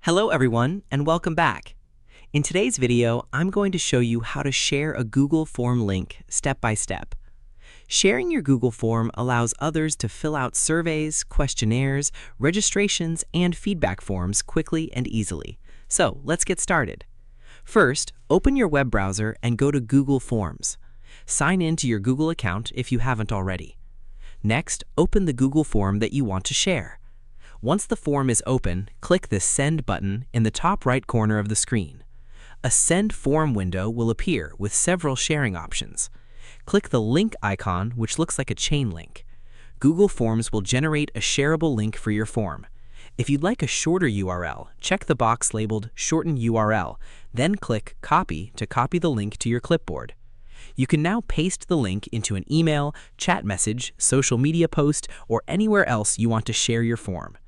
Hello everyone, and welcome back. In today's video, I'm going to show you how to share a Google Form link step by step. Sharing your Google Form allows others to fill out surveys, questionnaires, registrations, and feedback forms quickly and easily. So let's get started. First, open your web browser and go to Google Forms. Sign in to your Google account if you haven't already. Next, open the Google Form that you want to share. Once the form is open, click the Send button in the top right corner of the screen. A Send Form window will appear with several sharing options. Click the link icon, which looks like a chain link. Google Forms will generate a shareable link for your form. If you'd like a shorter URL, check the box labeled Shorten URL, then click Copy to copy the link to your clipboard. You can now paste the link into an email, chat message, social media post, or anywhere else you want to share your form.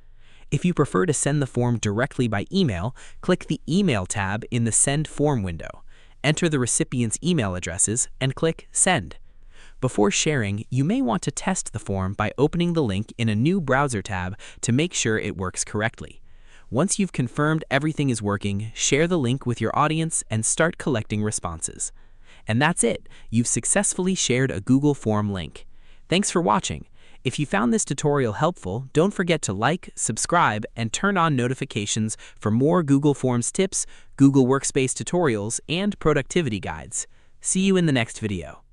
If you prefer to send the form directly by email, click the Email tab in the Send Form window. Enter the recipient's email addresses and click Send. Before sharing, you may want to test the form by opening the link in a new browser tab to make sure it works correctly. Once you've confirmed everything is working, share the link with your audience and start collecting responses. And that's it. You've successfully shared a Google Form link. Thanks for watching. If you found this tutorial helpful, don't forget to like, subscribe, and turn on notifications for more Google Forms tips, Google Workspace tutorials, and productivity guides. See you in the next video.